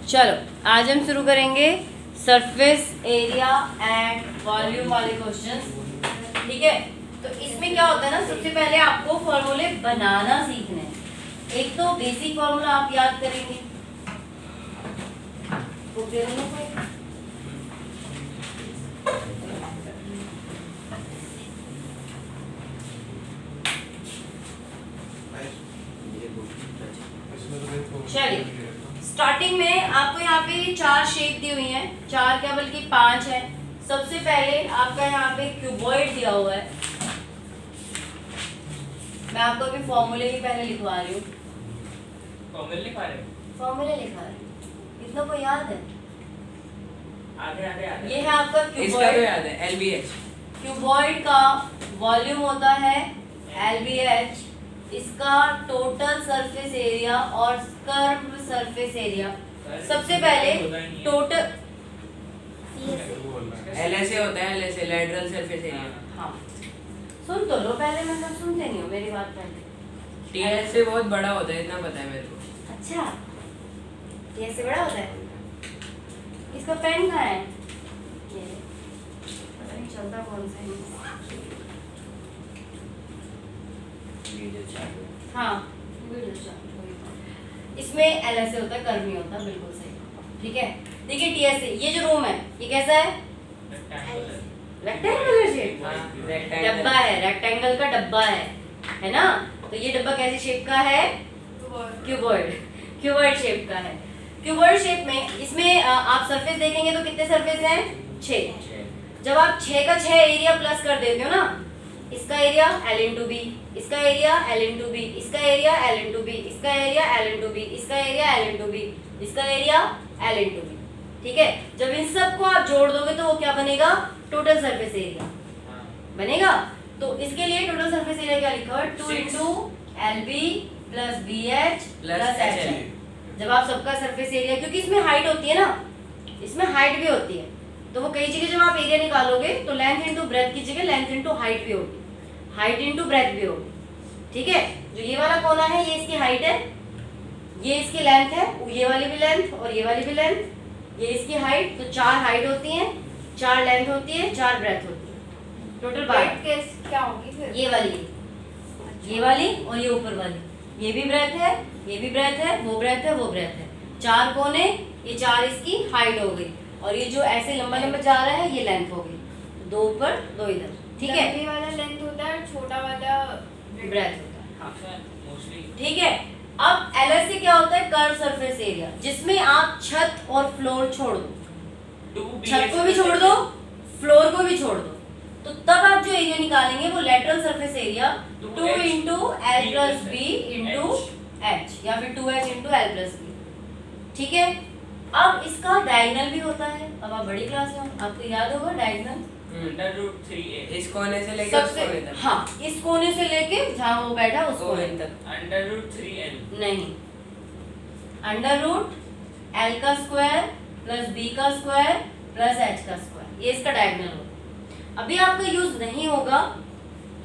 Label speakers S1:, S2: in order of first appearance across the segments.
S1: चलो आज हम शुरू करेंगे सरफेस एरिया एंड वॉल्यूम वाले क्वेश्चंस। ठीक है, तो इसमें क्या होता है ना, सबसे पहले आपको फॉर्मूले बनाना सीखने हैं। एक तो बेसिक फॉर्मूला आप याद करेंगे, चलिए स्टार्टिंग में आपको यहाँ पे 4 शेप दी हुई हैं, 4 क्या बल्कि 5 है। सबसे पहले आपका यहाँ पे क्यूबॉइड दिया हुआ है। मैं आपको अभी फॉर्मूले ही पहले लिखवा रही हूँ।
S2: फॉर्मूले लिखा रहे हो?
S1: फॉर्मूले लिखा रही हूँ, इतना को याद है?
S2: आधे
S1: ये है आपका
S3: इसका तो
S1: क्यूबॉइड।
S3: याद है LBH।
S1: क्यूबॉइड का वॉल्यूम होता है LBH। इसका टोटल सरफेस एरिया और कर्व सरफेस एरिया। सबसे पहले टोटल
S3: LSA होता है, LSA लैटरल सरफेस एरिया।
S1: हाँ सुन तो लो पहले, मतलब सुनते नहीं हो मेरी बात पहले।
S3: TSA बहुत बड़ा होता है, इतना पता है मेरे को।
S1: अच्छा ये से बड़ा होता है। इसका पेन कहाँ है? ये पता नहीं चलता कौन सा है। हाँ इसमें LSA होता है, कर्व नहीं होता। बिल्कुल सही, ठीक है। देखिए TSA, ये जो रूम है ये कैसा है? रेक्टेंगुलर शेप डब्बा है, रेक्टेंगल का डब्बा है ना। तो ये डब्बा कैसी शेप का है? क्यूबॉइड। क्यूबॉइड शेप का है। क्यूबॉइड शेप में इसमें आप सरफेस देखेंगे तो कितने सरफेस हैं? 6। जब आप 6 का 6 एरिया प्लस कर देते हो ना, इसका एरिया L into B, इसका एरिया L into B, इसका एरिया L into B, इसका एरिया L into B, इसका एरिया L into B, इसका एरिया L into B। ठीक है, जब इन सब को आप जोड़ दोगे तो वो क्या बनेगा? टोटल सरफेस एरिया बनेगा। तो इसके लिए टोटल सरफेस एरिया क्या लिखा है? 2 into LB plus BH plus HL। जब आप सबका सरफेस एरिया, क्योंकि इसमें हाइट होती है ना, इसमें हाइट भी होती है, तो वो कई जगह जब आप एरिया निकालोगे तो लेंथ इनटू ब्रेथ की जगह लेंथ इनटू हाइट भी होगी, हाइट इनटू ब्रेथ भी होगी। ठीक है, जो ये वाला कोना है ये इसकी हाइट है, ये इसकी लेंथ है, ये वाली भी लेंथ और ये वाली भी लेंथ, ये इसकी हाइट। तो 4 हाइट होती है, 4 लेंथ होती है, 4 ब्रेथ होती है, टोटल 12
S4: क्या होगी फिर?
S1: ये वाली, ये वाली और ये ऊपर वाली, ये भी ब्रेथ है, ये भी ब्रेथ है, वो ब्रेथ है, वो ब्रेथ है। 4 कोने, ये 4 इसकी हाइट हो गई, और ये जो ऐसे लंबा लंबा जा रहा है ये लेंथ हो गई। 2 ऊपर 2 इधर, ठीक है।
S4: लंबी वाला लेंथ होता है, छोटा वाला
S1: ब्रेथ होता है। हाँ
S2: मोस्टली
S1: ठीक है। अब LSA क्या होता है? कर्व सरफेस एरिया, जिसमें आप छत और फ्लोर छोड़ दो, छत को भी छोड़ दो, फ्लोर को भी छोड़ दो, तो तब आप जो एरिया निकालेंगे वो lateral surface area 2 into L plus B into H या फिर 2H into L plus B। ठीक है, अब इसका डायगोनल भी होता है। अब आप बड़ी क्लास में, आपको याद होगा डायगोनल
S2: √3a
S3: इस कोने से लेकर उस कोने
S1: सबसे,
S3: तक।
S1: हाँ इस कोने से लेके जहाँ वो बैठा उस कोने तक।
S2: √3n
S1: नहीं, √L का स्क्वायर प्लस B का स्क्वायर प्लस H का स्क्वायर, ये इसका डायगोनल होगा। अभी आपका यूज नहीं होगा,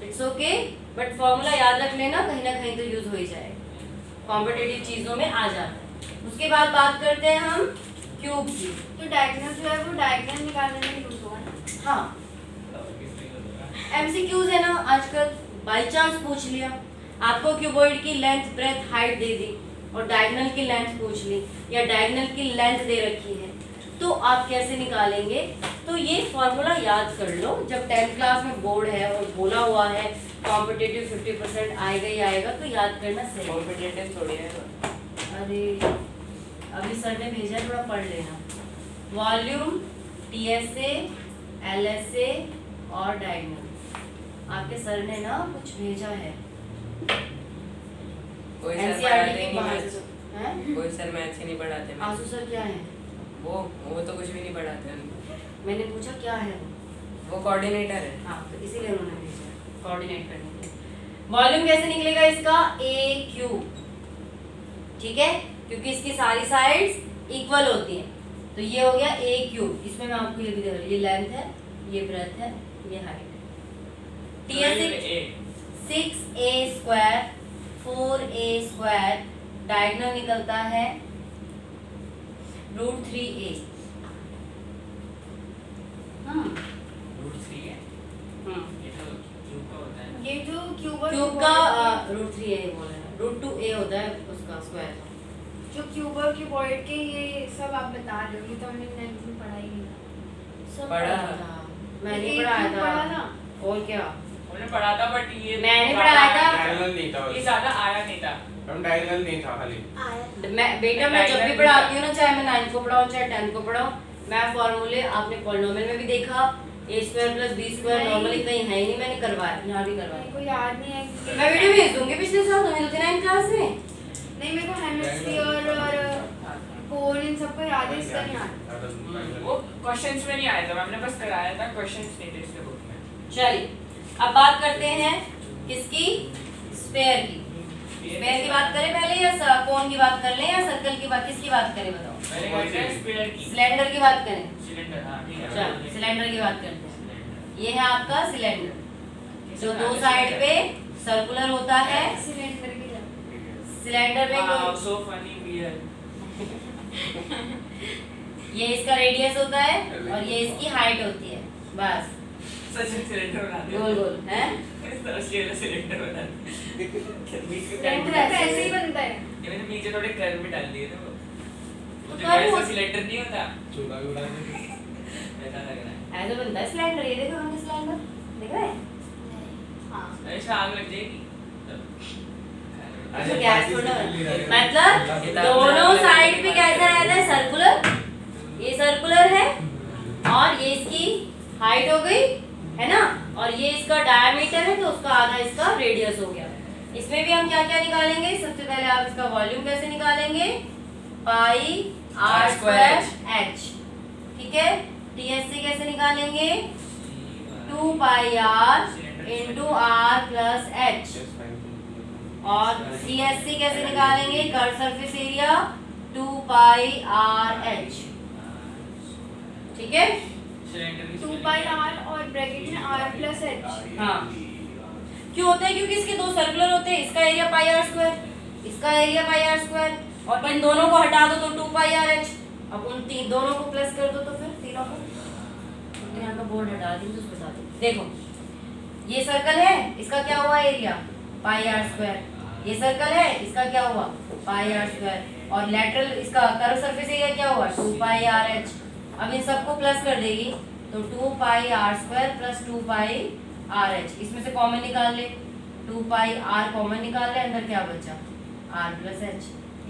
S1: इट्स ओके, बट फॉर्मूला याद रख लेना, कहीं ना कहीं तो यूज हो ही जाएगा, कॉम्पिटिटिव चीजों में आ जाता है। उसके बाद बात करते हैं हम क्यूब की।
S4: तो डायगोनल जो है वो डायगोनल निकालने में यूज होगा ना?
S1: हाँ MCQs है ना, आजकल बाई चांस पूछ लिया, आपको क्यूबॉइड की लेंथ ब्रेथ हाइट दे दी और डायगोनल की लेंथ पूछ ली, या डायगोनल की लेंथ दे रखी है, तो आप कैसे निकालेंगे? तो ये फॉर्मूला याद कर लो, जब 10th क्लास में बोर्ड है और बोला हुआ है कॉम्पिटिटिव 50% आएगा ही आएगा, तो याद करना सही।
S3: कॉम्पिटिटिव थोड़ी है।
S1: अरे अभी सर ने भेजा है, थोड़ा पढ़ लेना। वॉल्यूम, TSA, LSA और डायगोनल, आपके सर ने ना कुछ भेजा है
S3: कोई सर
S1: NCERT
S3: पढ़ाते
S1: के
S3: नहीं
S1: बाहर
S3: मैथ्स।
S1: से। हैं?
S3: कोई सर मैथ्स ही नहीं पढ़ाते।
S1: आंसू सर क्या है?
S3: वो तो कुछ भी नहीं पढ़ाते हैं।
S1: मैंने पूछा क्या है
S3: वो कोऑर्डिनेटर है।
S1: हाँ, तो इसीलिए उन्होंने भेजा कोऑर्डिनेट करने के लिए। वॉल्यूम कैसे निकलेगा इसका? AQ, ठीक है, क्योंकि इसकी सारी साइड्स इक्वल होती हैं, तो ये हो गया AQ। इसमें मैं आपको ये भी दे रहा हूँ, ये लेंथ है, ये ब्रेथ है, ये हाइट है। TSA 6A square 4A square, diagonal निकलता है √3a।
S2: √3 है ये तो क्यूब का होता है ना
S4: ये जो क्यूब
S1: क्यूब का √3a बोल रहे हैं, √2a होता है उसका स्क्वायर।
S4: जो क्यूब और क्यूबॉइड के ये सब आप बता रहे हो, ये तो हमने 9th में पढ़ा ही नहीं था।
S1: सब
S3: पढ़ा
S1: था, मैंने
S4: ये
S1: पढ़ाया
S4: क्यों पढ़ा
S1: था।
S4: था?
S1: और क्या,
S2: हमने पढ़ा था बट ये
S1: मैंने पढ़ाया था।
S5: डायगोनल नहीं था
S2: ये ज्यादा आया नहीं था
S5: हम डायगोनल नहीं था खाली
S1: मैं बेटा मैं जब भी पढ़ाती हूँ ना, चाहे मैं 9th को पढ़ाऊँ चाहे 10th को पढ़ाऊँ, मैं फॉर्मूले आपने पॉलिनोमियल में भी देखा, a² + b² नॉर्मली कहीं है ही नहीं, मैंने करवाया, यहाँ भी
S4: मेरे
S1: करवाया।
S4: को याद नहीं है कि
S1: मैं वीडियो भेज दूंगी पिछले साल तुम्हें तो 9th क्लास में।
S4: नहीं, मेरे को हेमिस्फीयर और कोन इन सबको याद है, इसका नहीं याद।
S2: वो क्वेश्चंस में नहीं आया था, हमने बस कराया था, क्वेश्चंस नहीं थे इसके बुक में।
S1: चलिए अब बात करते हैं किसकी, स्फेयर की। स्फेयर की बात करें पहले या कोन की बात कर लें या सर्कल की बात, किसकी बात करें बताओ?
S2: पहले करते हैं स्फीयर की,
S1: सिलेंडर की बात करें।
S2: सिलेंडर। हां ठीक है,
S1: चलो सिलेंडर की बात करते हैं।
S2: सिलेंडर।
S1: ये है आपका सिलेंडर, जो दो साइड पे सर्कुलर होता है।
S4: सिलेंडर की जगह
S1: सिलेंडर में
S2: वाओ
S1: कोई
S2: सो फनी वियर।
S1: ये इसका रेडियस होता है और ये इसकी हाइट होती है, बस
S2: सच में सिलेंडर बना दिया।
S1: गोल गोल है।
S2: असली वाला सिलेंडर बना दिया।
S4: सिलेंडर ऐसे ही बनता है।
S2: ये मैंने नीचे थोड़े कर्व भी डाल दिए थे वो।
S1: तो
S2: जो
S1: कर्व
S2: ऐसा
S1: हो-
S2: सिलेंडर नहीं होता,
S5: चूल्हा भी उड़ा दे
S2: ऐसा लग रहा है।
S1: ऐसे बनता है सिलेंडर। ये देखो हमने सिलेंडर देख रहे हैं।
S4: हाँ,
S2: ऐसा आग लग जाएगी।
S1: अच्छा गैस थोड़ा मतलब दोनों साइड पे कैसा रहता है, सर्कुलर। ये सर्कुलर है और ये इसकी हाइट हो गई है ना, और ये इसका डायमीटर है तो उसका आधा इसका रेडियस हो गया। इसमें भी हम क्या क्या निकालेंगे, सबसे पहले आप इसका वॉल्यूम कैसे निकालेंगे, πr²h, ठीक है। टीएससी कैसे निकालेंगे, 2πr × r + h। और सीएससी कैसे निकालेंगे, कर्व सरफेस एरिया 2πrh, ठीक है।
S2: सिलेंडर की
S4: 2πr और ब्रैकेट में r + h।
S1: हाँ क्यों होता है, क्योंकि इसके दो सर्कुलर होते हैं, इसका एरिया πr², इसका एरिया πr², और इन दोनों को हटा दो तो 2πrh। अब उन तीन दोनों को प्लस कर दो तो फिर तीनों को, तो यहाँ का बोर्ड हटा दी तो उसको बता दो। देखो ये सर्कल है, इसका क्या हुआ एरिया πr², ये सर्कल है, इसका क्या हुआ πr², और लेटरल इसका कर्व सरफेस एरिया क्या हुआ 2πrh। अब इन सबको प्लस कर देगी तो 2πr² + 2πrh, इसमें से कॉमन निकाल ले, 2πr कॉमन निकाल ले, अंदर क्या बचा r + h।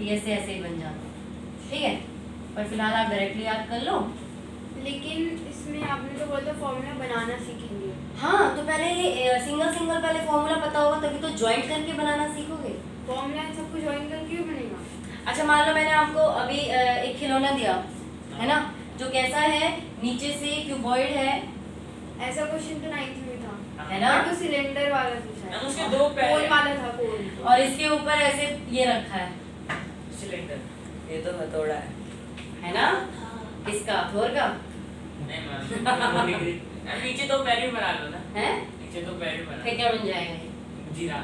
S1: ऐसे ऐसे ही बन जाता है, ठीक है। पर फिलहाल आप डायरेक्टली याद कर लो।
S4: लेकिन इसमें आपने तो बोला था फॉर्मूला बनाना सीखेंगे।
S1: हाँ तो पहले ये सिंगल सिंगल पहले फॉर्मूला पता होगा तभी तो ज्वाइंट करके बनाना सीखोगे।
S4: फॉर्मूला सबको ज्वाइन करके भी बनेगा।
S1: अच्छा मान लो मैंने आपको अभी एक खिलौना दिया है ना, जो कैसा है, नीचे से क्यूबॉइड है
S4: ऐसा क्वेश्चन तो 9th में था,
S1: है ना,
S4: तो सिलेंडर वाला पूछा है,
S2: उसके दो पैर
S4: कोन
S2: हैं।
S4: वाला था कोन।
S1: और इसके ऊपर ऐसे ये रखा है
S2: सिलेंडर
S3: ये तो हथौड़ा
S1: है ना, किसका, थोर का
S2: नहीं मैम नीचे तो पैर भी बना लो ना,
S1: है,
S2: नीचे तो पैर भी बना
S1: फिर क्या बन जाएगा ये?
S2: जीरा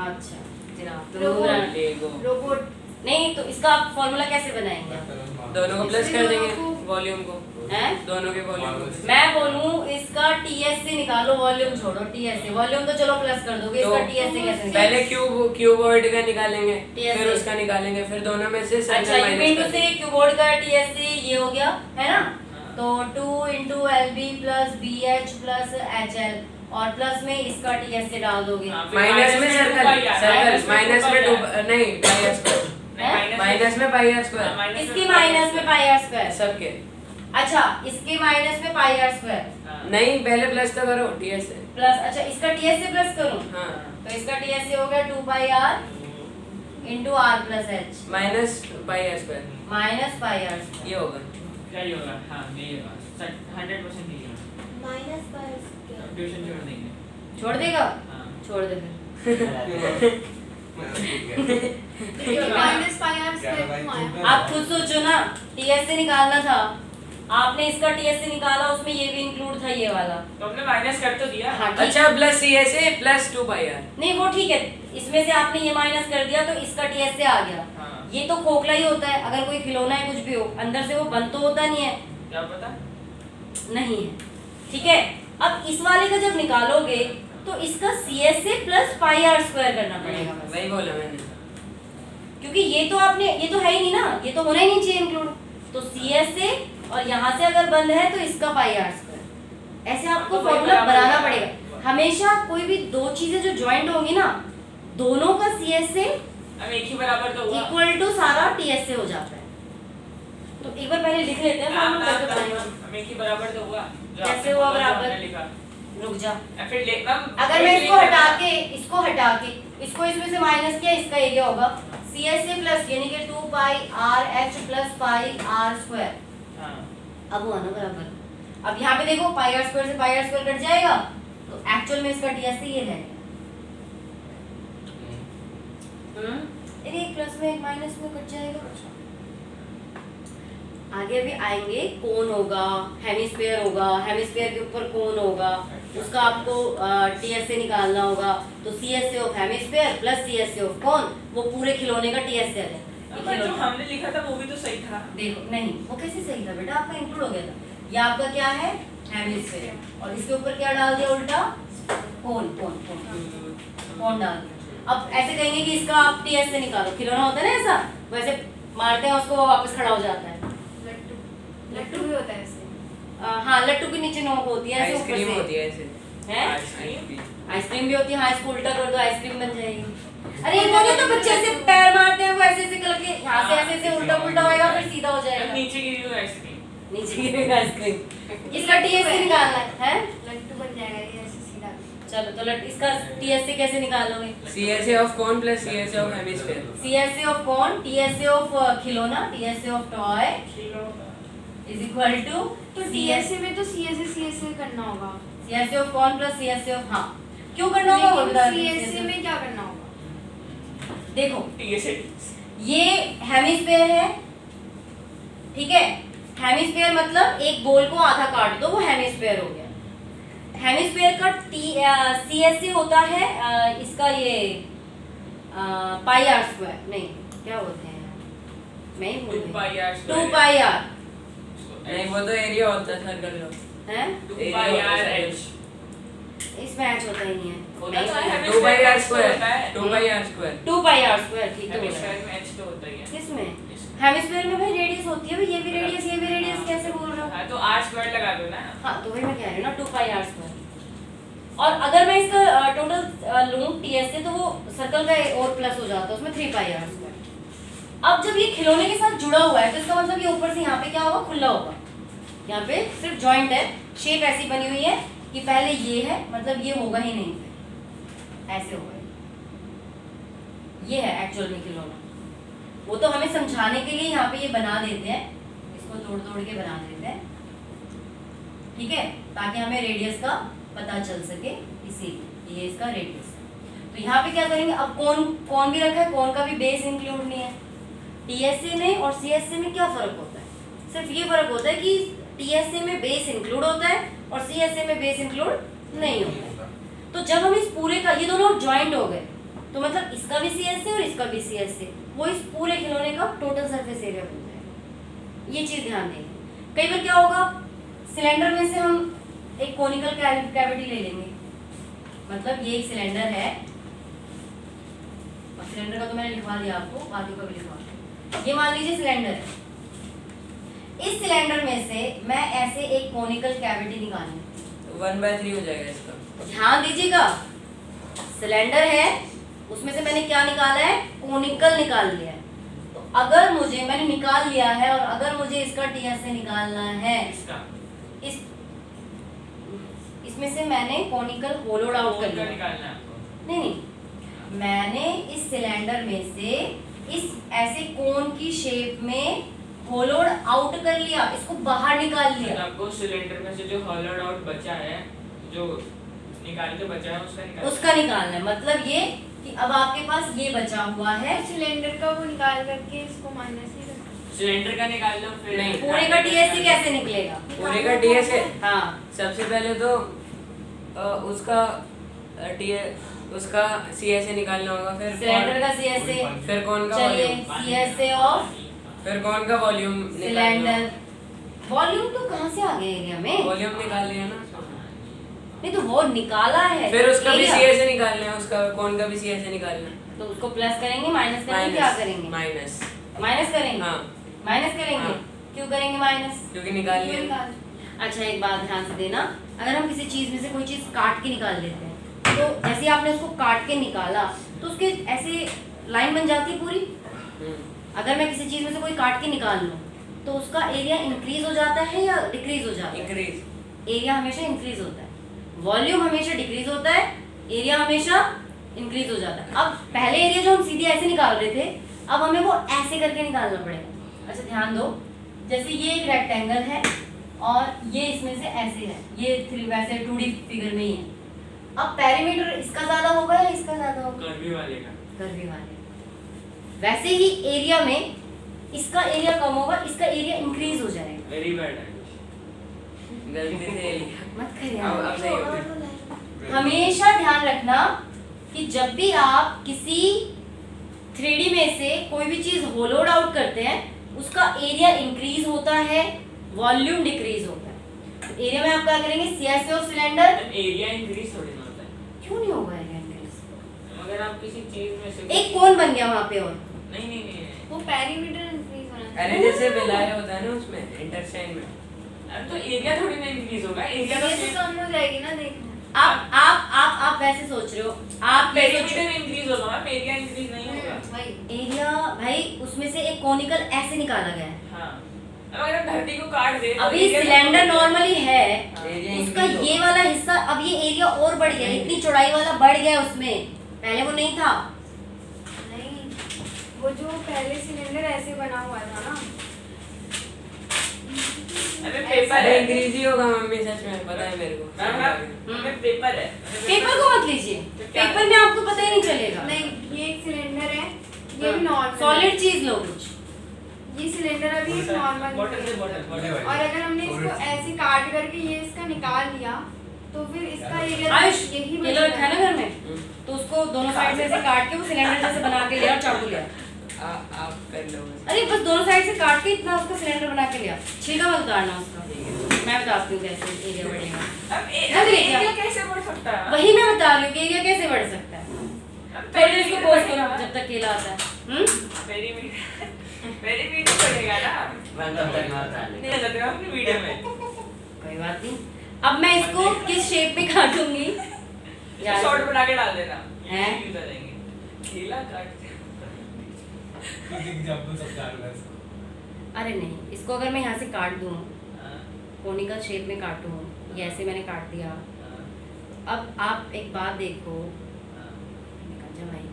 S1: अच्छा जिराफ।
S4: रोबोट।
S3: लेगो।
S4: रोबोट।
S1: नहीं तो इसका आप फॉर्मूला कैसे बनाएंगे,
S3: दोनों को प्लस कर देंगे वॉल्यूम को,
S1: हैं?
S3: दोनों के वॉल्यूम को।
S1: मैं बोलूं इसका टीएससी निकालो, वॉल्यूम छोड़ो, टीएससी वॉल्यूम तो चलो प्लस कर दोगे, इसका
S3: तो
S1: टीएससी कैसे
S3: पहले
S1: निकालोगे?
S3: क्यूबॉइड का निकालेंगे,
S1: TSA।
S3: फिर उसका निकालेंगे, फिर दोनों में से
S1: अच्छा
S3: सर्कल
S1: यू
S3: माइनस
S1: मीन टू
S3: कर
S1: से
S3: देंगे।
S1: क्यूबोर्ड का टीएससी ये हो गया है ना,
S2: हाँ।
S1: तो 2 × LB + BH + HL, और प्लस में इसका टीएससी डाल दोगे।
S2: हाँ, फिर
S3: माइनस में सर्कल, सर्कल माइनस में नहीं πr², माइनस में πr²,
S1: इसके माइनस में πr²,
S3: सबके।
S1: अच्छा इसके माइनस में πr²,
S3: नहीं पहले प्लस तो करो टीएसए।
S1: प्लस अच्छा इसका टीएससी प्लस करूं,
S3: हाँ
S1: तो इसका टीएससी हो गया 2πr × r + h
S3: minus πr²,
S1: minus πr²।
S3: ये होगा।
S2: क्या ही होगा, हाँ यही होगा 100% यही होगा। ट्यूशन छोड़ देंगे।
S1: छोड़ देगा,
S2: हाँ
S1: छोड़ दे फिर।
S4: -πr² क्यों आया?
S1: आप खुद सोचो ना, टीएससी निकालना था, आपने इसका टीएससी निकाला, उसमें ये भी इंक्लूड था ये वाला।
S2: तो हमने माइनस कर तो दिया।
S1: हाँ, ठीक।
S3: अच्छा प्लस CSA प्लस 2πr।
S1: नहीं वो ठीक है, इसमें से आपने ये माइनस कर दिया तो इसका टीएससी आ गया,
S2: हाँ।
S1: ये तो खोखला ही होता है, अगर कोई खिलौना है कुछ भी हो, अंदर से वो बंद तो होता नहीं है,
S2: क्या पता?
S1: नहीं है, ठीक है। अब इस वाले का जब निकालोगे तो इसका CSA plus pi R square करना पड़ेगा बस।
S3: वही बोला मैंने,
S1: क्योंकि ये तो आपने, ये तो है ही नहीं ना, ये तो होना ही नहीं चाहिए इंक्लूड, तो CSA और यहाँ से अगर बंद है तो इसका पाई आर स्क्वायर, ऐसे आपको
S2: तो वही
S1: फॉर्मूला
S2: बराबर
S1: बनाना
S2: है।
S1: पड़ेगा हमेशा। कोई भी दो चीजें जो ज्वाइंट होंगी ना, दोनों का CSA
S2: अब एक ही बराबर तो हुआ।
S1: इक्वल टू सारा TSA हो जाता है। तो एक बार पहले लिख लेते हैं फॉर्मूला करके बनाएंगे।
S2: हम एक ही बराबर तो हुआ। जो
S1: कैसे
S2: आपने
S1: हुआ
S2: बोला, जो
S1: बराबर?
S2: हमने लिखा।
S1: रुक जा,
S2: या फिर ले हम
S1: अगर मैं इसको हटा के इसको इसमें से माइनस किया, इसका ये क्या होगा CSA प्लस यानी कि 2 pi R H plus pi R square.
S2: हाँ
S1: अब हुआ ना बराबर। अब यहाँ पे देखो पाई आर स्क्वायर से पाई आर स्क्वायर कट जाएगा, तो एक्चुअल में इसका TSA ये है। अरे एक प्लस में एक माइनस में कट जाएगा। आगे अभी आएंगे, कोन होगा, हेमिस्फीयर होगा, हेमिस्फीयर के ऊपर कोन होगा, उसका आपको TSA निकालना होगा। तो CSA of hemisphere plus CSA of कोन, वो पूरे खिलौने का TSA है।
S2: पर जो हमने लिखा था वो भी तो सही था।
S1: देखो नहीं, वो कैसे सही था बेटा, आपका इंक्लूड हो गया था। ये आपका क्या है हेमिस्फीयर, और इसके ऊपर क्या डाल दिया उल्टा, कोन कोन कोन कोन डाल दिया। अब ऐसे कहेंगे कि इसका आप TSA निकालो, खिलौना होता है ना ऐसा, वैसे मारते हैं उसको, वो वापस खड़ा हो जाता है।
S4: लट्टू भी होता है ऐसे।
S1: हाँ, लट्टू के नीचे नोक होती है, ऐसे ऊपर
S3: आइसक्रीम
S1: से
S3: होती है ऐसे,
S1: हैं?
S2: आइसक्रीम।
S1: आइसक्रीम भी होती है, हाँ इसको उल्टा कर दो आइसक्रीम बन जाएगी। अरे ये कौन है, तो बच्चे ऐसे पैर मारते हैं, वो ऐसे ऐसे करके यहाँ से ऐसे ऐसे उल्टा उल्टा होएगा, फिर सीधा हो
S2: अब
S1: जाएगा,
S2: नीचे गिरी हुई आइसक्रीम।
S1: नीचे गिरेगा आइसक्रीम। इसका TSA निकालना है?
S4: लट्टू बन जाएगा ये ऐसे सीधा।
S1: चलो तो इसका TSA कैसे निकालोगे?
S3: CSA of cone plus CSA of hemisphere.
S1: CSA of cone, TSA of खिलौना, TSA of toy is equal to
S4: तो DSA में तो CSA करना होगा।
S1: CSA of cone plus CSA of, हाँ क्यों करना होगा वो बता
S4: लेकिन
S1: दो।
S4: CSA में क्या करना होगा?
S1: देखो
S2: TSA
S1: ये हेमिस्फीयर है, ठीक है, हेमिस्फीयर मतलब एक गोल को आधा काट दो, वो हेमिस्फीयर हो गया। हेमिस्फीयर का CSA होता है इसका ये पाई आर स्क्वायर, नहीं क्या बोलते हैं, मैं ही भूल
S2: 2
S1: गई,
S2: पाई आर
S1: 2 पाई आर
S3: नहीं वो तो एरिया होता है सर्कल का,
S1: है,
S2: 2 पाई आर एच।
S1: इसमें एच होता ही नहीं है,
S2: होता तो है,
S3: 2 पाई आर
S2: होता
S3: स्क्वायर,
S2: है।
S3: 2 pi R square.
S1: 2 pi R square, ठीक है बोला।
S2: हेमिस्फीयर में एच तो होता ही है।
S1: किसमें? हेमिस्फीयर में भाई रेडियस होती है, भाई ये भी रेडियस ये भी रेडियस, कैसे बोल रहा हूँ?
S2: हाँ तो आर स्क्वायर लगा दो ना।
S1: हाँ तो वही मैं कह रही हूँ ना, 2 पाई आर स्क्वायर। और अगर मैं इसका टोटल लूँ TSA, तो वो सर्कल का और प्लस हो जाता है, उसमें 3 पाई आर स्क्वायर। अब जब ये खिलौने के साथ जुड़ा हुआ है, तो इसका मतलब ये ऊपर से यहाँ पे क्या होगा, खुला होगा, यहाँ पे सिर्फ जॉइंट है, शेप ऐसी बनी हुई है कि पहले ये है, मतलब ये होगा ही नहीं, ऐसे होगा, ये है एक्चुअल में खिलौना। वो तो हमें समझाने के लिए यहाँ पे ये बना देते हैं, इसको तोड़ तोड़ के बना देते हैं, ठीक है, ताकि हमें रेडियस का पता चल सके, इसीलिए ये इसका रेडियस है। तो यहाँ पे क्या करेंगे, अब कौन भी रखा है, कौन का भी बेस इंक्लूड नहीं है। TSA में और CSA में क्या फर्क होता है, सिर्फ ये फर्क होता है कि TSA में बेस इंक्लूड होता है और CSA में बेस इंक्लूड नहीं होता है। तो जब हम इस पूरे का, ये दोनों ज्वाइंट हो गए, तो मतलब इसका भी CSA और इसका भी CSA, वो इस पूरे खिलौने का टोटल सरफेस एरिया बन जाएगा। ये चीज ध्यान देंगे। कई बार क्या होगा, सिलेंडर में से हम एक कोनिकल कैविटी ले लेंगे, मतलब ये एक सिलेंडर है, और सिलेंडर का तो मैंने लिखवा दिया आपको, बाकियों का भी लिखवा दिया। ये मान लीजिए सिलेंडर है, इस सिलेंडर में से मैं ऐसे एक कोनिकल कैविटी निकालूंगी,
S3: 1/3 हो जाएगा इसका।
S1: ध्यान दीजिएगा, सिलेंडर है, उसमें से मैंने क्या निकाला है, कोनिकल निकाल लिया है। तो अगर मुझे, मैंने निकाल लिया है, और अगर मुझे इसका TSA निकालना है,
S2: इसका
S1: इसमें से मैंने कोनिकल होलोड आउट कर लिया,
S2: निकालना है आपको।
S1: नहीं, मैंने इस सिलेंडर में से इस ऐसे कोन की शेप में होलोड आउट कर लिया, इसको बाहर निकाल लिया।
S2: आपको सिलेंडर में से जो होलोड आउट बचा है, जो निकाल के बचा है,
S1: उसका निकालना है। मतलब ये कि अब आपके पास ये बचा हुआ है,
S4: सिलेंडर का वो निकाल करके इसको माइनस ही करना।
S2: सिलेंडर का निकाल लो, फिर
S3: नहीं,
S1: पूरे का TSA कैसे निकलेगा?
S3: पूरे का TSA,
S1: हाँ
S3: सबसे पहले तो उसका उसका CSA निकालना होगा, फिर
S1: सिलेंडर का CSA,
S3: फिर कौन का
S1: चलिए
S3: वॉल्यूम,
S1: CSA ऑफ
S3: फिर कौन का वॉल्यूम
S1: सिलेंडर। वॉल्यूम तो कहाँ से आ गया एरिया में?
S3: वॉल्यूम निकाल लिया ना,
S1: नहीं तो वो निकाला है,
S3: फिर उसका भी
S1: area।
S3: CSA निकालना है, उसका कौन का भी CSA निकालना है।
S1: तो उसको प्लस करेंगे, माइनस करेंगे, क्या करेंगे?
S3: माइनस,
S1: माइनस करेंगे,
S3: हाँ
S1: माइनस करेंगे।
S3: हाँ।
S1: क्यों करेंगे माइनस?
S3: क्योंकि निकाल लिया।
S1: अच्छा एक बात ध्यान से देना, अगर हम किसी चीज में से कोई चीज काट के निकाल लेते हैं, तो जैसे ही आपने उसको काट के निकाला तो उसके ऐसे लाइन बन जाती है पूरी। अगर मैं किसी चीज में से कोई काट के निकाल लूं तो उसका एरिया इंक्रीज हो जाता है या डिक्रीज हो जाता है?
S3: इंक्रीज।
S1: एरिया हमेशा इंक्रीज होता है, वॉल्यूम हमेशा डिक्रीज होता है, एरिया हमेशा इंक्रीज हो जाता है। अब पहले एरिया जो हम सीधे ऐसे निकाल रहे थे, अब हमें वो ऐसे करके निकालना पड़ेगा। अच्छा ध्यान दो, जैसे ये एक रेक्टेंगल है और ये इसमें से ऐसे है, ये वैसे 2D फिगर में ही है। अब पेरीमीटर इसका ज्यादा होगा या इसका ज्यादा होगा?
S2: कर्वी वाले का।
S1: कर्वी वाले। वैसे ही एरिया में इसका एरिया कम होगा, इसका एरिया इंक्रीज हो जाएगा।
S2: वेरी बैड है।
S3: गलती से लिया।
S1: मत करिए
S3: अब सही हो गया।
S1: हमेशा ध्यान रखना कि जब भी आप किसी 3D में से कोई भी चीज होलोड आउट करते हैं, उसका एरिया इंक्रीज होता है, वॉल्यूम डिक्रीज होता है। एरिया में आप क्या करेंगे? CSA of cylinder.
S2: Area increase थोड़ी ना होता है।
S1: क्यों नहीं होगा एरिया इंक्रीज?
S2: अगर आप किसी चीज में से
S1: एक कौन बन गया वहां पे? और
S2: नहीं नहीं नहीं
S4: वो पेरीमीटर इंक्रीज होना चाहिए।
S3: अरे जैसे विलाय होता है ना उसमें इंटरसेक्शन में,
S2: अब तो एरिया थोड़ी ना इंक्रीज होगा, एरिया तो
S4: ये तो कम हो जाएगी ना, देखना।
S1: आप वैसे सोच रहे हो, आप ये सोच रहे
S2: पेरीमीटर इंक्रीज होगा मैम, एरिया इंक्रीज नहीं होगा।
S4: वही
S1: एरिया भाई उसमें से एक कोनिकल ऐसे निकाला गया है।
S2: हाँ, अब अगर हम धरती को काट दे तो
S1: अभी
S2: area
S1: सिलेंडर नॉर्मली है,
S3: एरिया
S1: उसका
S3: increase
S1: ये
S3: होगा।
S1: वाला हिस्सा, अब ये एरिया और बढ़ गया, इतनी चौड़ाई वाला बढ़ गया उसमें, पहले वो नहीं था।
S4: नहीं, वो जो पहले सिलेंडर ऐसे बना हुआ था ना,
S2: अबे पेपर
S3: अरे
S2: है।
S3: इंक्रीज ही होगा मम्मी, सच में पता है मेरे को।
S2: मैम मैम पेपर है।
S1: पेपर को मत लीजिए, पेपर में आपको पता ही नहीं चलेगा।
S4: नहीं ये एक सिलेंडर है, ये भी नॉर्मल
S1: सॉलिड चीज लो कुछ।
S4: ये सिलेंडर अभी एक नॉर्मल
S2: बॉटल से बॉटल
S4: और अगर हमने इसको ऐसे काट करके ये इसका निकाल लिया तो फिर इसका एरिया
S1: आयुष
S4: यही
S1: ये लो रखा है ना घर में, तो उसको दोनों साइड से ऐसे काट के वो सिलेंडर जैसे बना के लिया और चाकू लिया।
S3: आप कर लो।
S1: अरे बस दोनों साइड से काट के इतना उसका सिलेंडर बना के लिया, छिलका मत उतारना उसका। मैं बताती हूँ कैसे एरिया बढ़ेगा।
S2: अब एरिया कैसे बढ़ सकता है?
S1: वही मैं बता रही हूँ कि एरिया कैसे बढ़ सकता है। थोड़ी देर इसको पोस्ट करो जब तक केला आता है।
S2: पेरीमीटर बढ़ेगा ना। नहीं लग रहा अपनी वीडियो में।
S1: कोई बात नहीं, अब मैं इसको किस शेप में काटूंगी?
S2: शॉर्ट बना के डाल देना।
S1: हैं?
S2: यूज आ जाएंगे। केला काट
S5: एग्जांपल सब डाल रहा है इसको।
S1: अरे नहीं, इसको अगर मैं यहाँ से काट दूँ, कोनिकल शेप में काटूँ, ये ऐसे मैंने काट दिया। अब आप एक बात देखो, निकल जा भाई।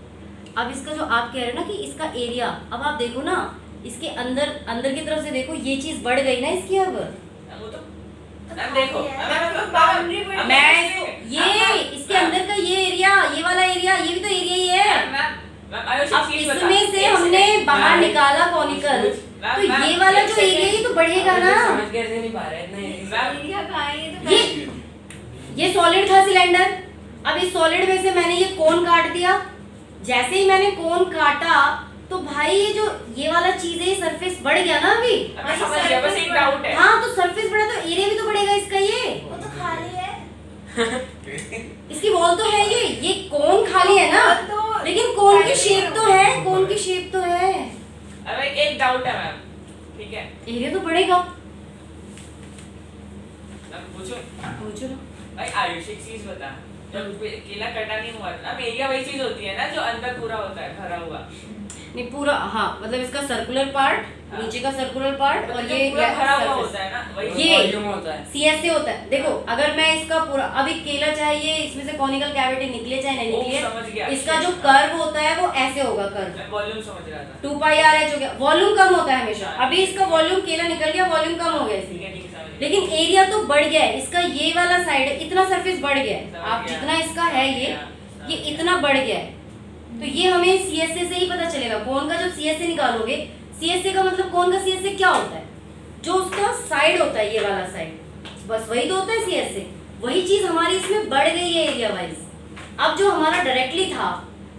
S1: अब इसका जो आप कह रहे हो ना कि इसका एरिया, अब आप देखो ना इसके अंदर अंदर की तरफ से देखो, ये चीज बढ़ गई ना इसकी। अब
S2: वो तो अब देखो
S4: बाउंड्री
S1: मैं ये इसके अंदर का ये एरिया, ये वाला एरिया, ये भी तो एरिया ही है। अब इसमें से हमने बाहर निकाला कोनिकल, तो ये वाला जो एरिया है ये तो बढ़ेगा ना।
S3: समझ कैसे नहीं पा रहे इतना
S4: एरिया कहाँ है? ये तो
S1: ये सॉलिड था सिलेंडर, अब इस सॉलिड में से मैंने ये कोन काट दिया। जैसे ही मैंने कोन काटा तो भाई ये जो ये वाला चीज है, ये सरफेस बढ़ गया ना अभी।
S2: मैं समझ गया, बस एक डाउट है।
S1: हाँ तो सरफेस बढ़ा तो एरिया भी तो बढ़ेगा इसका। ये
S4: वो तो खाली है।
S1: इसकी वॉल तो है, ये कोन खाली है ना,
S4: तो
S1: लेकिन कोन की शेप तो है, कोन की शेप तो है।
S2: अब एक डाउट है मैम, ठीक है?
S1: एरिया तो बढ़ेगा।
S2: मैं पूछूं?
S1: पूछो ना।
S2: भाई आयुष एक चीज बता, जब केला कटा नहीं हुआ था, अब एरिया वही चीज होती है ना जो अंदर पूरा होता है भरा हुआ।
S1: नहीं पूरा, हाँ मतलब इसका सर्कुलर पार्ट,
S2: हाँ।
S1: नीचे का सर्कुलर पार्ट और
S2: जो
S1: ये
S2: पूरा भरा हुआ
S1: surface।
S2: होता है ना वही।
S1: ये
S3: वॉल्यूम होता है।
S1: CSA होता है। देखो अगर मैं इसका पूरा, अभी केला चाहे ये इसमें से कॉनिकल कैविटी निकले चाहे नहीं
S2: वो समझ गया।
S1: निकले, इसका जो कर्व होता है वो ऐसे होगा कर्व।
S2: मैं वॉल्यूम समझ रहा था।
S1: 2πr हो गया, वॉल्यूम कम होता है हमेशा। अभी इसका वॉल्यूम केला निकल गया, वॉल्यूम कम हो गया
S2: ठीक
S1: इसलिए,
S2: है ठीक है, समझ गया।
S1: लेकिन एरिया तो बढ़ गया है। इसका ये वाला साइड है, इतना सरफेस बढ़ गया है।
S2: समझ
S1: आप
S2: गया।
S1: जितना इसका है ये इतना बढ़ गया है, तो ये हमें CSA से ही पता चलेगा। कोन का जब CSA निकालोगे, CSA का मतलब कोन का CSA क्या होता है? जो उसका साइड होता है, ये वाला साइड, बस वही तो होता है CSA। वही चीज हमारी इसमें बढ़ गई है एरिया वाइज। अब जो हमारा डायरेक्टली था,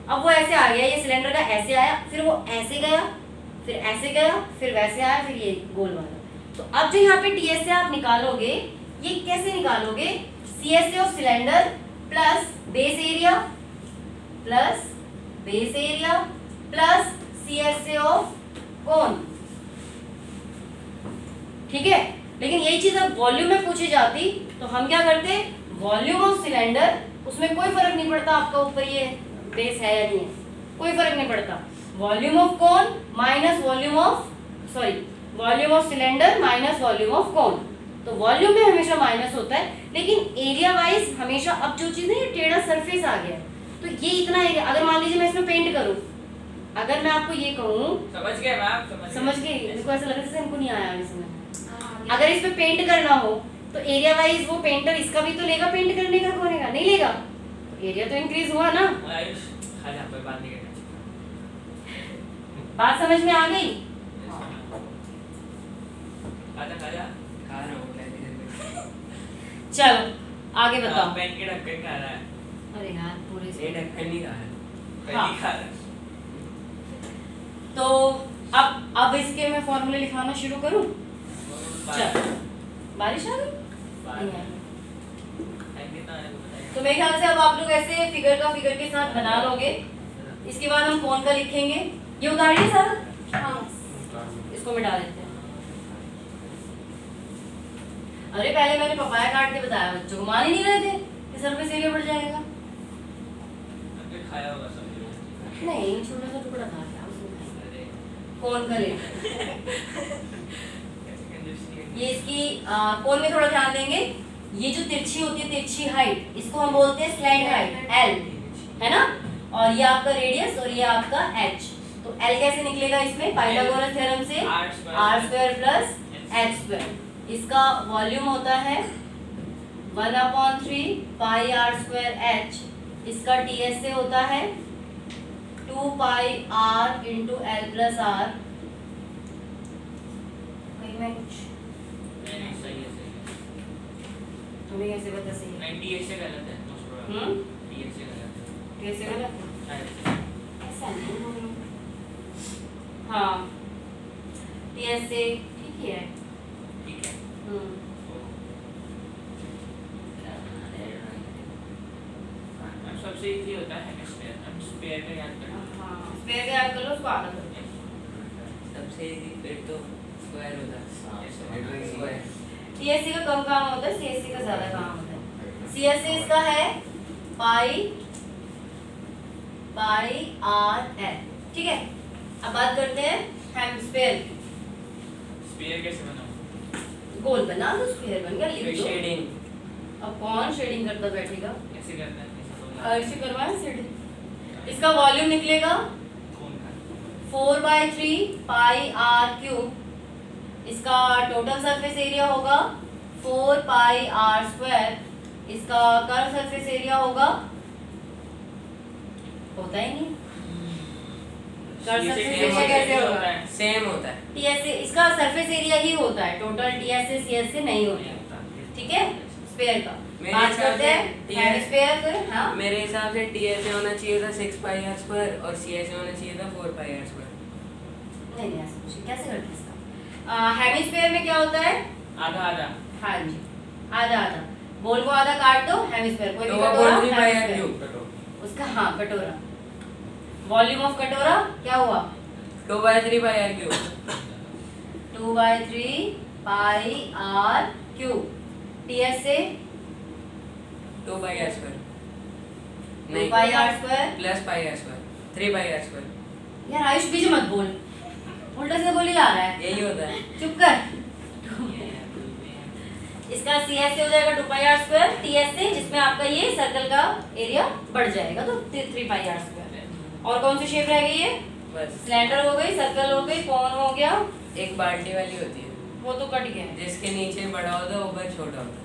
S1: अब वो ऐसे आ गया, ये सिलेंडर का ऐसे आया, फिर वो ऐसे गया, फिर ऐसे गया, फिर वैसे आया, फिर ये गोल वाला। तो अब जो यहाँ पे टीएसए आप निकालोगे, ये कैसे निकालोगे? CSA of cylinder plus base area plus CSA of cone, ठीक है। लेकिन यही चीज अब वॉल्यूम में पूछी जाती तो हम क्या करते? वॉल्यूम ऑफ सिलेंडर, उसमें कोई फर्क नहीं पड़ता आपका ऊपर ये बेस है या नहीं है, कोई फर्क नहीं पड़ता। Volume of cone minus volume of cylinder minus volume of cone, तो वॉल्यूम में हमेशा माइनस होता है, लेकिन एरिया वाइज हमेशा। अब जो चीज है ये टेढ़ा सरफेस आ गया, तो ये इतना एरिया, अगर मान लीजिए मैं इसमें पेंट करूं, अगर मैं आपको ये कहूं,
S2: समझ गए मैम,
S1: समझ गए? इनको ऐसा लग रहा है जैसे इनको नहीं आया अभी समझ। अगर इस पे पेंट करना हो तो एरिया वाइज वो पेंटर इसका भी तो लेगा, पेंट करने का कौन लेगा? नहीं लेगा, तो एरिया तो इंक्रीज हुआ ना।
S2: आयुष खा जा, कोई बात नहीं करना।
S1: बात समझ में आ गई?
S2: आजा खा जा,
S3: खा रहा हूँ पहले।
S1: चलो आगे बताओ।
S2: पेन के ढक्कन खा रहा है।
S1: अरे यार पूरे
S3: ये ढक्कन नहीं खा रहा।
S2: पहली खा रहा है।
S1: तो अब इसके मैं फॉर्मूले लिखवाना शुरू करूं? चल, बारिश आ गई? नहीं आई। तो मेरे ख्याल से अब आप लोग ऐसे फिगर के साथ बना लोगे। इसके बाद हम कौन का लिखेंगे? ये उतारिए सारा, इसको मिटा देते हैं। अरे पहले मैंने पपाया काट के बताया बच्चों को, मान ही नहीं रहे थे कि सरफेस एरिया बढ़ जाएगा।
S2: खाया होगा सब।
S1: नहीं, छोटा सा टुकड़ा था क्या उसमें? कौन का लेंगे? ये इसकी कौन में थोड़ा ध्यान देंगे। ये जो तिरछी होती है, तिरछी हाइट, इसको हम बोलते हैं स्लैंट हाइट, एल, है ना। और ये आपका रेडियस और ये आपका एच। तो एल कैसे निकलेगा इसमें? पाइथागोरस थ्योरम से R square plus H square. इसका वॉल्यूम होता है 1/3 पाई आर स्क्वायर एच। इसका टीएसए होता है 2 pi R into L plus R. कहीं मैं कुछ तुम्हें कैसे पता सही है?
S2: नहीं, टीएसए गलत है। टीएसए गलत है।
S1: टीएसए गलत है?
S2: शायद
S1: ऐसा नहीं होगा। हाँ, टीएसए ठीक ही है।
S2: ठीक है। सबसे इजी होता है हेमिस्फीयर। हम स्फीयर का याद करना।
S1: हाँ, स्क्वायर का याद कर लो, उसको आधा कर दो।
S3: सबसे इजी फिर तो स्क्वायर होता है। स्क्वायर।
S1: सीएससी का कम काम होता है, सीएससी का ज्यादा काम होता है। सीएससी इसका है पाई आर एल, ठीक है। अब बात करते हैं हेमिस्फीयर की।
S2: स्फीयर कैसे बनाऊं?
S1: गोल बना दो, स्क्वायर बन गया, लिख दो।
S3: शेडिंग।
S1: अब कौन शेडिंग करता बैठेगा?
S2: कैसे करना है?
S1: ऐसे करवाएं शेडिंग। इसका वॉल्यूम निकलेगा
S2: कौन का?
S1: 4/3 पाई आर क्यूब। इसका टोटल सरफेस एरिया होगा 4 पाई आर स्क्वायर। इसका कर्व सरफेस एरिया होगा, होता ही नहीं। कर्व सरफेस एरिया कैसे होगा?
S3: सेम होता है।
S1: टीएसए, इसका सरफेस एरिया ही होता है, टोटल टीएसए सीएसए नहीं होता, ठीक है। स्फीयर का बात करते हैं, हेमिस्फीयर फिर। हाँ,
S3: मेरे हिसाब से टीएसए होना चाहिए था 6 पाई आर स्क्वायर और सीएसए होना चाहिए था 4 पाई आर स्क्वायर।
S1: नहीं ऐसा कुछ नहीं। कैसे करते हैं इसका? हेमिस्फीयर में क्या होता है?
S2: आधा आधा।
S1: हाँ जी, आधा आधा। बोल को आधा काट दो, हेमिस्फीयर कोई भी
S3: तो
S1: कटोरा,
S3: 1/3 पाई आर
S1: हेमिस्फीयर।
S3: क्यूब।
S1: उसका हाँ कटोरा। वॉल्यूम ऑफ कटोरा क्या हुआ?
S3: 2/3 pi R cube.
S1: 2/3 pi R cube. TSA
S3: 2 pi R square.
S1: 2 pi R square
S3: plus pi R square 3 pi R square.
S1: यार आयुष बीच मत बोल, उल्टा से बोली जा रहा है।
S3: यही होता है।
S1: चुप कर। इसका सीएसए हो जाएगा 2 पाई आर स्क्वायर। टीएसए जिसमें आपका ये सर्कल का एरिया बढ़ जाएगा तो 3 पाई आर स्क्वायर। और कौन सी शेप रह गई है?
S3: बस
S1: सिलेंडर हो गई, सर्कल हो गई, कौन हो गया,
S3: एक बाल्टी वाली होती है
S1: वो तो कट गया।
S3: जिसके नीचे बड़ा होता है ऊपर छोटा होता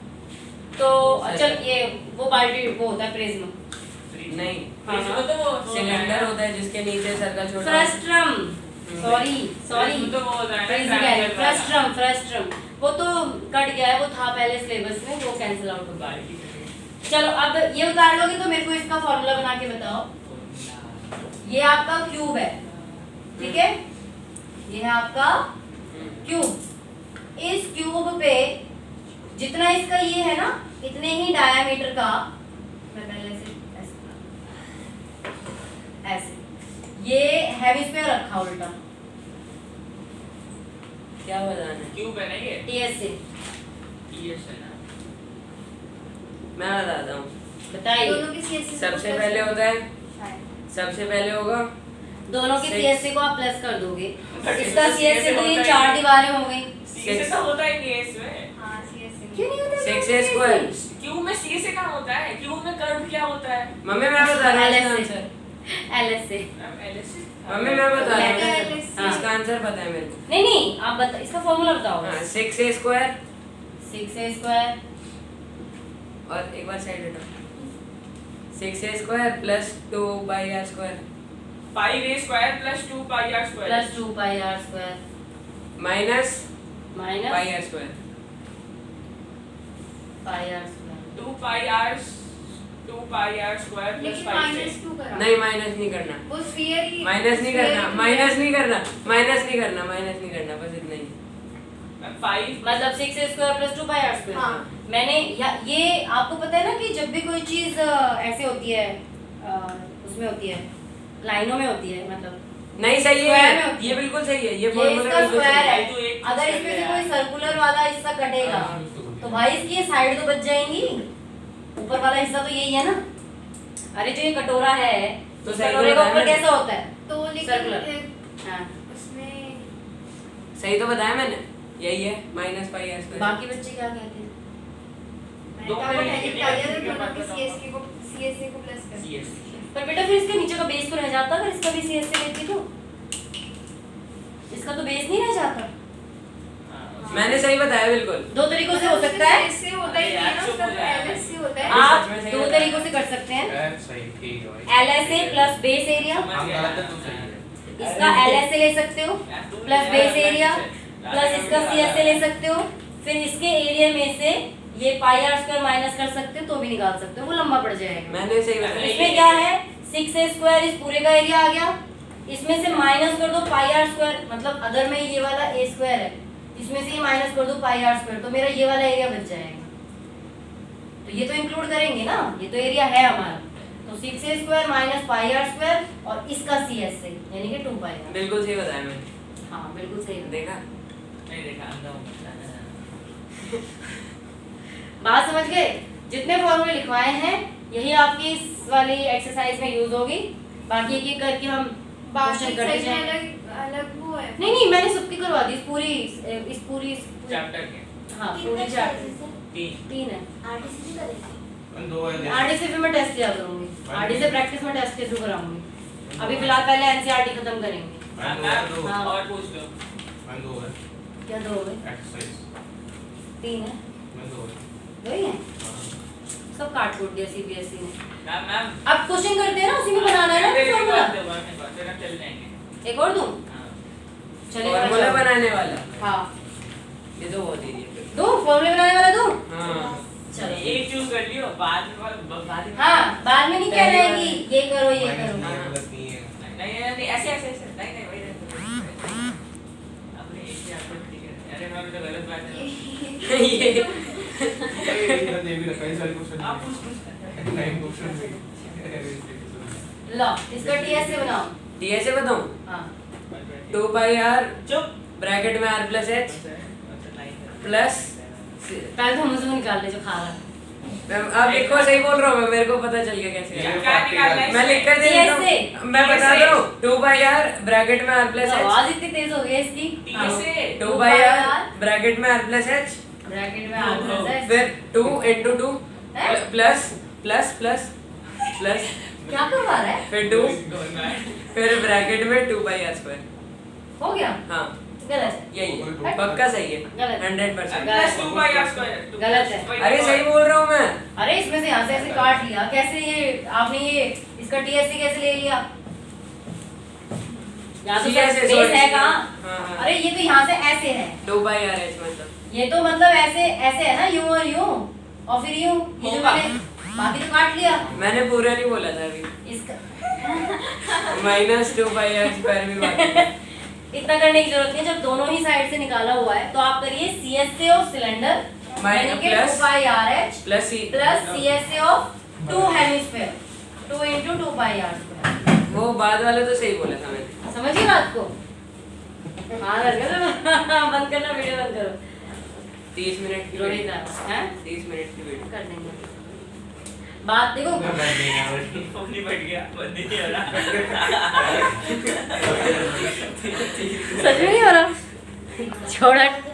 S1: तो चल ये वो बाल्टी वो होता है प्रिज्म।
S3: है। नहीं,
S1: हाँ, हाँ।
S2: तो वो
S3: सिलेंडर होता है जिसके नीचे सर्कल छोटा होता है।
S1: फ्रस्ट्रम, सॉरी
S2: तो वो होता है ना
S1: फ्रस्ट्रम वो तो कट गया है, वो था पहले सिलेबस में, वो कैंसिल आउट हो गया। चलो अब ये उतार लोगे तो मेरे को इसका फॉर्मूला बना के बताओ। ये आपका क्यूब है, ठीक है, ये है आपका क्यूब। इस क्यूब पे जितना इसका ये है ना, इतने ही डायामीटर का, मैं पहले से ऐसे ये हेमिस्फीयर रखा उल्टा।
S3: क्या बताना है?
S2: क्यूब है ना ये?
S1: टीएस से
S2: टीएस है ना?
S3: मैं बताता हूँ।
S1: बताइए।
S4: दोनों की CSC
S3: सबसे पहले होता है,
S4: शायद।
S3: सबसे पहले होगा
S1: दोनों के
S3: Six.
S1: सीएससी को आप प्लस कर दोगे,
S2: But
S1: इसका
S2: इसका
S1: सीएससी तो ये
S2: होता है
S1: 4 दीवारें हो गई।
S2: सी से तो होता ही नहीं है इसमें।
S4: हाँ CSC
S1: क्यों नहीं होता?
S3: 6a square.
S2: क्यूब में सी से कहाँ होता है? क्यूब में कर्व क्या होता है?
S3: मम्मी मैं बता रहा हूँ
S1: LS
S3: इसका
S1: से।
S3: आंसर।
S1: LS से।
S3: मम्मी मैं बता रहा हूँ
S4: हाँ।
S3: इसका आंसर पता है मेरे को।
S1: नहीं आप बता, इसका फॉर्मूला बताओ।
S3: हाँ 6a स्क्वायर
S1: 6a स्क्वायर
S3: और एक बार साइड हटाओ। 6a square plus 2πr square
S2: 5a square plus 2πr square
S1: plus 2πr square
S3: minus
S1: minus
S3: πr square.
S1: πr square.
S2: 2πr square plus
S4: लेकिन
S2: 5
S4: -2 करा।
S3: नहीं माइनस नहीं करना,
S4: वो स्फीयर ही
S3: माइनस नहीं करना,
S4: sphere
S3: माइनस नहीं करना, माइनस नहीं करना, माइनस नहीं करना, बस इतना ही।
S2: 5
S1: मतलब 6a square plus 2πr square.
S4: हाँ।
S1: मैंने ये आपको पता है ना कि जब भी कोई चीज ऐसे होती है, उसमें होती है, लाइनों में होती है, मतलब
S3: नहीं सही
S1: Square में
S3: है,
S1: होती
S3: ये
S1: है।
S3: बिल्कुल सही है, ये
S1: ये
S3: फॉर्मूला
S1: इसका
S3: बिल्कुल
S1: स्क्वायर
S3: सही
S1: है।
S3: है।
S2: तो एक
S1: अगर
S2: चीज़
S1: इसमें से
S2: है
S1: कोई
S2: यार।
S1: सर्कुलर वाला हिस्सा कटेगा तो भाई इसकी ये साइड तो बच जाएंगी, ऊपर वाला हिस्सा तो यही है ना। अरे जो ये कटोरा है
S3: तो
S1: इस
S3: सही
S1: कटोरे का
S3: बताया
S1: ऊपर
S3: मैंने।
S1: कैसा होता है?
S4: तो लेकिन
S1: Circular। हाँ।
S4: उसमें
S3: सही तो बताया मैंने, यही है माइनस πr स्क्वायर।
S1: बाकी बच्चे क्या कहते हैं?
S4: मैंने
S2: दो
S4: तो आपको
S2: मिनट के
S4: पहले
S2: लिए
S4: बता दिया था
S2: ठीक है,
S4: दोनों की
S2: बात बताओ।
S4: CSC को प्लस कर।
S2: CS
S1: पर बेटा फिर इसके नीचे का बेस तो रह जाता, अगर इसका भी सीएस से लेती तो इसका तो बेस नहीं रह जाता।
S3: मैंने सही बताया बिल्कुल।
S1: दो तरीकों से हो सकता है,
S4: CSC होता ही नहीं है ना, उसका LS से होता है।
S3: हाँ।
S1: आप
S3: सच में सही
S1: दो
S3: बताया।
S1: तरीकों से कर सकते हैं।
S5: सही ठीक है भाई।
S1: LSA प्लस बेस एरिया,
S5: हम गलत है, तू सही है।
S1: इसका LSA ले सकते हो प्लस बेस एरिया प्लस इसका CSA ले सकते हो, फिर इसके एरिया में से ये πr स्क्वायर माइनस कर सकते हो तो भी निकाल सकते हो, वो लंबा पड़ जाएगा।
S3: मैंने सही बताया।
S1: इसमें क्या है, 6a स्क्वायर इस पूरे का एरिया आ गया, इसमें से माइनस कर दो πr स्क्वायर, मतलब अगर मैं ये वाला a स्क्वायर है इसमें से ये माइनस कर दो πr स्क्वायर तो मेरा ये वाला एरिया बच जाएगा। तो ये तो इंक्लूड करेंगे ना, ये तो एरिया है हमारा। तो 6a square minus πr square और इसका CSA यानी कि 2πr।
S3: बिल्कुल सही बताया मैंने,
S1: हाँ बिल्कुल सही है।
S3: देखा।
S2: नहीं देखा, अंधा हूँ मैं।
S1: बात समझ गए? जितने फॉर्मूले लिखवाए हैं यही आपकी इस वाली एक्सरसाइज में यूज होगी, बाकी एक एक करके हम
S4: बाकी
S1: क्वेश्चन करते
S4: साइड में
S1: जाएंगे।
S4: अलग वो है।
S1: नहीं मैंने सबकी करवा दी, इस पूरी
S2: चैप्टर के
S1: हाँ पूरी चैप्टर
S2: 3
S1: 3 है।
S5: हम दो है।
S1: आरडी से फिर मैं टेस्ट किया करूंगी, आरडी से प्रैक्टिस में टेस्ट के थ्रू कराऊंगी। अभी फिलहाल पहले एनसीईआरटी खत्म करेंगे।
S2: मैम
S1: हाँ।
S2: और पूछ लो।
S5: मैं दो है।
S1: क्या दो हो गए?
S5: एक्सरसाइज
S1: 3 है,
S5: मैं दो है।
S1: दो ही है, सब काट कूट दिया सीबीएसई ने।
S2: मैम
S1: अब क्वेश्चन करते हैं ना, उसी में बनाना है ना फॉर्मूला।
S2: फिर हम चल जाएंगे।
S1: एक और दूं?
S2: हाँ।
S1: चलिए
S3: फॉर्मूला बनाने वाला,
S1: हाँ
S3: ये तो बहुत इजी है।
S1: दो फॉर्मूले बनाने वाला दो।
S3: हाँ
S1: चलो
S2: एक चूज कर लियो, बाद में
S1: हाँ बाद में नहीं कह रहे हैं कि ये करो ये
S5: माइनस
S1: करो।
S5: नहीं है, प्लस नहीं है।
S2: नहीं ऐसे नहीं वही अपने एक से आपको ठीक है। अरे मैम तो गलत बात है।
S3: ये
S5: ये भी रखा है सारे क्वेश्चन।
S2: आप पूछ
S5: नाइन क्वेश्चन।
S1: लो इसका टीएस से बनाओ।
S3: डी से बताऊं,
S1: हाँ
S3: 2πr
S2: चुप
S3: ब्रैकेट में r प्लस h प्लस
S1: पहले तो मुझे निकाल ले जो खा रहा है।
S3: अब देखो सही बोल रहा हूँ मैं, मेरे को पता चल गया कैसे है।
S2: क्या निकालना है?
S3: मैं लिख कर दे रहा हूँ, मैं बता रहा हूँ 2πr ब्रैकेट में r प्लस h
S1: आवाज इतनी तेज हो गई है इसकी।
S2: टी से
S3: 2πr ब्रैकेट में r प्लस h
S1: ब्रैकेट में आर प्लस है।
S3: फिर 2 into 2
S1: हैं?
S3: प्लस प्लस प्लस प्लस
S1: क्या करवा रहा है?
S3: फिर 2 फिर ब्रैकेट में 2πr स्क्वायर।
S1: हो गया?
S3: हाँ
S1: गलत है।
S3: यही है, पक्का सही है,
S1: गलत।
S3: 100%।
S2: प्लस 2πr स्क्वायर
S1: गलत है।
S3: अरे सही बोल रहा हूँ मैं।
S1: अरे इसमें से यहाँ से ऐसे काट लिया, कैसे ये आपने ये इसका टीएससी कैसे ले लिया? यहाँ तो
S3: CSA
S1: बेस
S3: sorry,
S1: है कहाँ?
S3: हाँ, हाँ।
S1: अरे ये तो यहाँ से ऐसे है,
S3: 2πr h मतलब
S1: ये तो मतलब ऐसे ऐसे है ना, यूं और यूं और फिर यूं। ये जो
S2: होगा।
S1: मैंने बाकी तो काट लिया
S3: मैंने पूरा नहीं बोला था अभी।
S1: इसका
S3: -2πr² भी बाकी है।
S1: इतना करने की जरूरत नहीं, जब दोनों ही साइड से निकाला हुआ है तो आप करिए CSA ऑफ सिलेंडर यानी कि 2πRH
S3: plus
S1: CSA of 2 hemisphere 2 × 2πr²।
S3: वो बाद वाला तो सही बोला था मैंने।
S1: समझिए बात को। हाँ बंद करना, वीडियो बंद करो।
S3: 30 मिनट की
S1: रोहित हैं
S3: 30 मिनट की वीडियो
S1: कर देंगे। बात देखो
S2: फोन ही बैठ गया, बंद नहीं हो रहा।
S1: सच में नहीं हो रहा, छोड़ा।